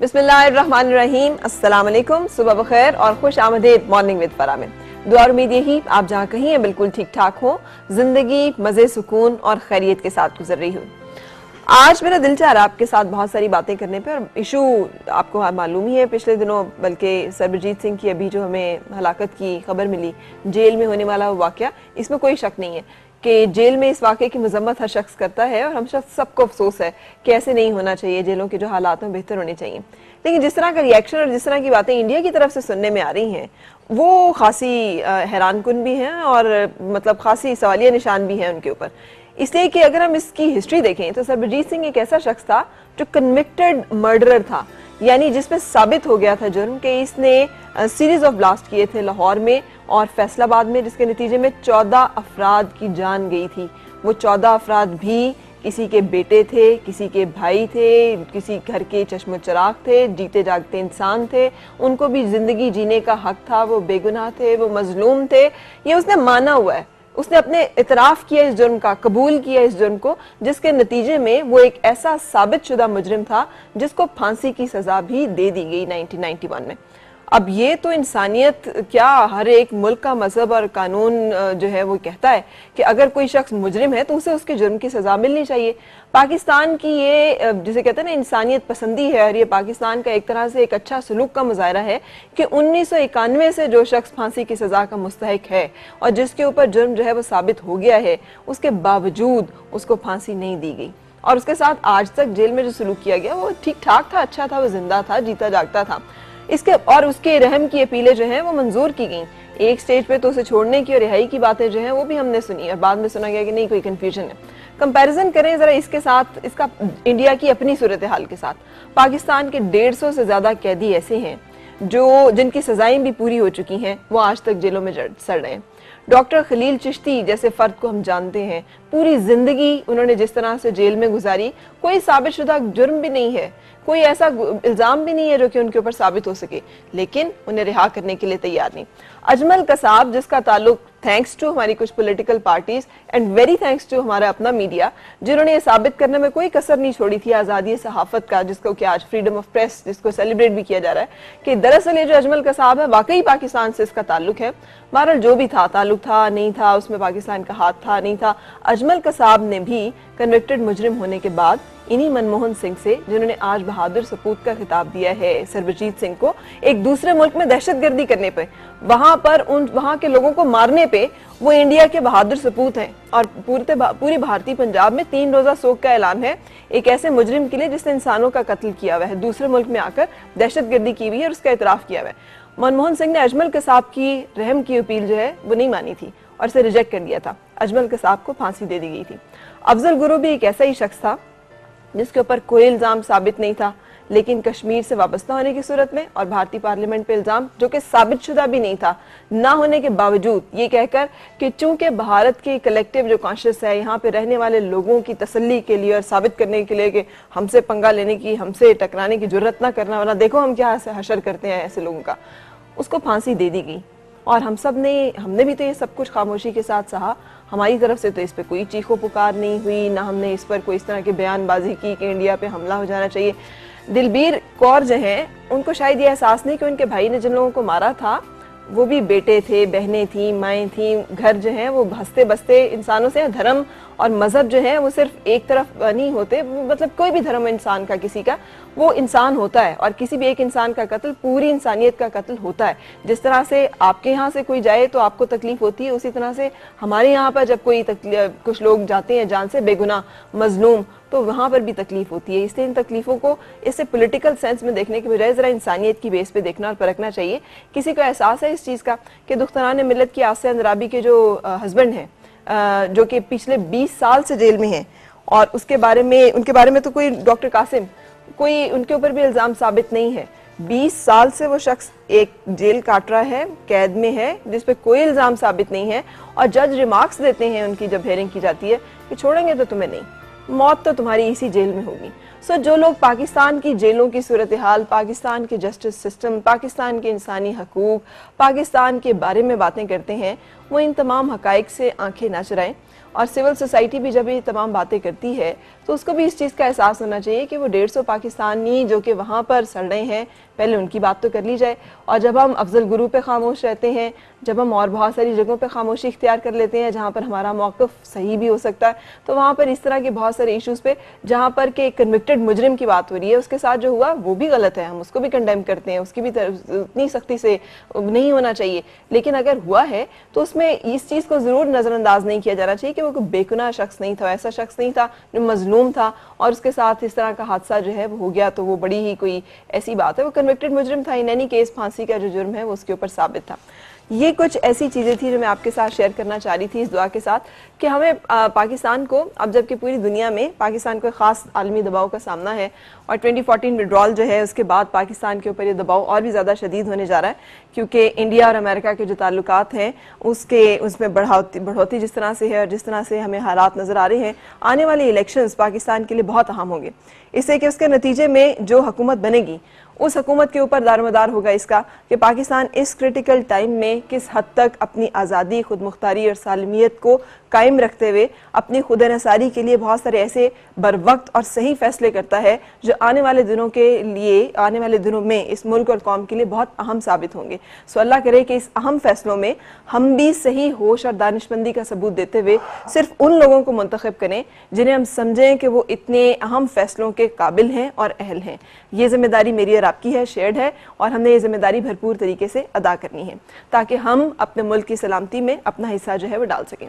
बिस्मिल्लाहिर्रहमानिर्रहीम, अस्सलाम वालेकुम, सुबह बखैर और खुश आमदीद मॉर्निंग विद फरा में। दुआ और उम्मीद यही आप जहाँ कहीं हैं बिल्कुल ठीक ठाक हो, जिंदगी मज़े सुकून और खैरियत के साथ गुजर रही हो। आज मेरा दिल चाह रहा आपके साथ बहुत सारी बातें करने पे, और इशू आपको मालूम ही है पिछले दिनों, बल्कि सरबजीत सिंह की अभी जो हमें हलाकत की खबर मिली, जेल में होने वाला वाक़या, इसमें कोई शक नहीं है कि जेल में इस वाक़े की मजम्मत हर शख्स करता है और हम शख्स सबको अफसोस है कि ऐसे नहीं होना चाहिए, जेलों के जो हालात हैं बेहतर होने चाहिए। लेकिन जिस तरह का रिएक्शन और जिस तरह की बातें इंडिया की तरफ से सुनने में आ रही हैं वो खासी हैरानकुन भी हैं और मतलब खासी सवालिया निशान भी हैं उनके ऊपर। इसलिए कि अगर हम इसकी हिस्ट्री देखें तो सरबजीत सिंह एक ऐसा शख्स था जो कन्विक्टेड मर्डरर था, यानी जिसमें साबित हो गया था जुर्म कि इसने सीरीज ऑफ ब्लास्ट किए थे लाहौर में और फैसलाबाद में, जिसके नतीजे में 14 अफराद की जान गई थी। वो 14 अफराद भी किसी के बेटे थे, किसी के भाई थे, किसी घर के चश्मो चिराग थे, जीते जागते इंसान थे, उनको भी जिंदगी जीने का हक था, वो बेगुनाह थे, वो मजलूम थे। ये उसने माना हुआ है, उसने अपने इतराफ किया इस जुर्म का, कबूल किया इस जुर्म को, जिसके नतीजे में वो एक ऐसा साबित शुदा मुजरिम था जिसको फांसी की सजा भी दे दी गई 1991 में। अब ये तो इंसानियत क्या, हर एक मुल्क का मजहब और कानून जो है वो कहता है कि अगर कोई शख्स मुजरिम है तो उसे उसके जुर्म की सजा मिलनी चाहिए। पाकिस्तान की ये जिसे कहते हैं ना इंसानियत पसंदी है, और ये पाकिस्तान का एक तरह से एक अच्छा सलूक का मुजाहरा है कि 1991 से जो शख्स फांसी की सजा का मुस्तहिक है और जिसके ऊपर जुर्म जो है वो साबित हो गया है, उसके बावजूद उसको फांसी नहीं दी गई और उसके साथ आज तक जेल में जो सलूक किया गया वो ठीक ठाक था, अच्छा था, वो जिंदा था, जीता जागता था। इसके और उसके रहम की अपीलें जो हैं वो मंजूर की गई। एक स्टेज पे तो उसे छोड़ने की और रिहाई की बातें जो हैं वो भी हमने सुनी और बाद में सुना गया कि नहीं कोई कंफ्यूजन है। कंपैरिजन करें जरा इसके साथ, इसका इंडिया की अपनी सूरत हाल के साथ। पाकिस्तान के 150 से ज्यादा कैदी ऐसे हैं जो जिनकी सजाएं भी पूरी हो चुकी हैं, वो आज तक जेलों में सड़ रहे हैं। डॉक्टर खलील चिश्ती जैसे फर्द को हम जानते हैं, पूरी जिंदगी उन्होंने जिस तरह से जेल में गुजारी, कोई साबित शुदा जुर्म भी नहीं है, कोई ऐसा इल्जाम भी नहीं है जो कि उनके ऊपर साबित हो सके, लेकिन उन्हें रिहा करने के लिए तैयार नहीं। अजमल कसाब, जिसका ताल्लुक थैंक्स टू हमारी कुछ political parties and very thanks to हमारा अपना मीडिया, जिन्होंने ये साबित करने में कोई कसर नहीं छोड़ी थी आज़ादी सहाफत का, जिसको कि आज फ्रीडम ऑफ प्रेस जिसको सेलिब्रेट भी किया जा रहा है, कि दरअसल ये जो अजमल कसाब है वाकई पाकिस्तान से इसका ताल्लुक है। बहरहाल जो भी था, ताल्लुक था नहीं था, उसमें पाकिस्तान का हाथ था नहीं था, अजमल कसाब ने भी कन्विक्टेड मुजरिम होने के बाद इन्हीं मनमोहन सिंह से, जिन्होंने आज बहादुर सपूत का खिताब दिया है सरबजीत सिंह को, एक दूसरे मुल्क में दहशतगर्दी करने पे, वहां के लोगों को मारने पे वो इंडिया के बहादुर सपूत हैं। और पूरी भारतीय पंजाब में 3 रोजा शोक का ऐलान है एक ऐसे मुजरिम के लिए जिसने इंसानों का कत्ल किया हुआ है, दूसरे मुल्क में आकर दहशतगर्दी की हुई है और उसका इतराफ किया हुआ है। मनमोहन सिंह ने अजमल कसाब की रहम की अपील जो है वो नहीं मानी थी और इसे रिजेक्ट कर दिया था। अजमल कसाब को फांसी दे दी गई थी। अफजल गुरु भी एक ऐसा ही शख्स था जिसके ऊपर कोई इल्जाम साबित नहीं था, लेकिन कश्मीर से वाबस्ता होने की सूरत में और भारतीय पार्लियामेंट पे इल्जाम जो कि साबित शुदा भी नहीं था, ना होने के बावजूद ये कहकर कि चूंकि भारत की कलेक्टिव जो कॉन्शियस है, यहाँ पे रहने वाले लोगों की तसल्ली के लिए और साबित करने के लिए कि हमसे पंगा लेने की, हमसे टकराने की जरूरत ना करना, वरना देखो हम क्या हशर करते हैं ऐसे लोगों का, उसको फांसी दे दी गई। और हमने भी तो ये सब कुछ खामोशी के साथ सहा। हमारी तरफ से तो इस पे कोई चीखो पुकार नहीं हुई, ना हमने इस पर कोई इस तरह की बयानबाजी की कि इंडिया पे हमला हो जाना चाहिए। दिलबीर कौर जो हैं उनको शायद ये एहसास नहीं कि उनके भाई ने जिन लोगों को मारा था वो भी बेटे थे, बहनें थी, माएँ थी, घर जो हैं वो हंसते बसते इंसानों से। धर्म और मजहब जो है वो सिर्फ एक तरफ नहीं होते, मतलब कोई भी धर्म इंसान का, किसी का, वो इंसान होता है और किसी भी एक इंसान का कत्ल पूरी इंसानियत का कत्ल होता है। जिस तरह से आपके यहाँ से कोई जाए तो आपको तकलीफ होती है, उसी तरह से हमारे यहाँ पर जब कुछ लोग जाते हैं जान से बेगुनाह मजलूम, तो वहाँ पर भी तकलीफ होती है। इसलिए इन तकलीफों को इससे पॉलिटिकल सेंस में देखने के बजाय जरा इंसानियत की बेस पे देखना और परखना चाहिए। किसी को एहसास है इस चीज़ का कि दुख्तरान मिल्लत की आसिया अंद्राबी के जो हस्बैंड हैं, जो कि पिछले 20 साल से जेल में हैं, और उनके बारे में तो कोई डॉक्टर कासिम, कोई उनके ऊपर भी इल्ज़ाम साबित नहीं है। 20 साल से वो शख्स एक जेल काट रहा है, कैद में है, जिस पे कोई इल्ज़ाम साबित नहीं है, और जज रिमार्क्स देते हैं उनकी जब हेयरिंग की जाती है कि छोड़ेंगे तो तुम्हें नहीं, मौत तो तुम्हारी इसी जेल में होगी। सो जो लोग पाकिस्तान की जेलों की सूरत हाल, पाकिस्तान के जस्टिस सिस्टम, पाकिस्तान के इंसानी हकूक, पाकिस्तान के बारे में बातें करते हैं, वो इन तमाम हकाइक से आंखें न चुराएं। और सिविल सोसाइटी भी जब ये तमाम बातें करती है तो तो उसको भी इस चीज़ का एहसास होना चाहिए कि वो 150 पाकिस्तानी जो कि वहाँ पर सड़ रहे हैं, पहले उनकी बात तो कर ली जाए। और जब हम अफजल गुरु पे खामोश रहते हैं, जब हम और बहुत सारी जगहों पे खामोशी इख्तियार कर लेते हैं जहाँ पर हमारा मौक़िफ़ सही भी हो सकता है, तो वहाँ पर इस तरह के बहुत सारे इश्यूज़ पे जहाँ पर के कन्विक्टेड मुजरिम की बात हो रही है, उसके साथ जो हुआ वो भी गलत है, हम उसको भी कंडेम करते हैं, उसकी भी उतनी सख्ती से नहीं होना चाहिए। लेकिन अगर हुआ है तो उसमें इस चीज़ को ज़रूर नज़रअंदाज नहीं किया जाना चाहिए कि वो कोई बेगुनाह शख्स नहीं था, ऐसा शख्स नहीं था जो मजलूम था और उसके साथ इस तरह का हादसा जो है वो हो गया, तो वो बड़ी ही कोई ऐसी बात है। वो कन्विक्टेड मुजरिम था, इन एनी केस फांसी का जो जुर्म है वो उसके ऊपर साबित था। ये कुछ ऐसी चीज़ें थी जो मैं आपके साथ शेयर करना चाह रही थी इस दुआ के साथ कि हमें पाकिस्तान को, अब जबकि पूरी दुनिया में पाकिस्तान को ख़ास आलमी दबाव का सामना है और 2014 विड्रॉल जो है उसके बाद पाकिस्तान के ऊपर ये दबाव और भी ज़्यादा शदीद होने जा रहा है, क्योंकि इंडिया और अमेरिका के जो ताल्लुकात हैं उसमें बढ़ोतरी जिस तरह से है और जिस तरह से हमें हालात नज़र आ रहे हैं, आने वाले इलेक्शंस पाकिस्तान के लिए बहुत अहम होंगे। इससे कि उसके नतीजे में जो हुकूमत बनेगी उस हुकूमत के ऊपर दारोमदार होगा इसका कि पाकिस्तान इस क्रिटिकल टाइम में किस हद तक अपनी आज़ादी, खुद मुख्तारी और सालमियत को कायम रखते हुए अपनी खुद इन्हसारी के लिए बहुत सारे ऐसे बर वक्त और सही फैसले करता है जो आने वाले दिनों के लिए, आने वाले दिनों में इस मुल्क और कौम के लिए बहुत अहम साबित होंगे। सो अल्लाह करे कि इस अहम फैसलों में हम भी सही होश और दानिशमंदी का सबूत देते हुए सिर्फ उन लोगों को मुंतखब करें जिन्हें हम समझें कि वो इतने अहम फैसलों के काबिल हैं और अहल हैं। ये जिम्मेदारी मेरी और आपकी है, शेयर्ड है, और हमने ये जिम्मेदारी भरपूर तरीके से अदा करनी है ताकि हम अपने मुल्क की सलामती में अपना हिस्सा जो है वो डाल सकें।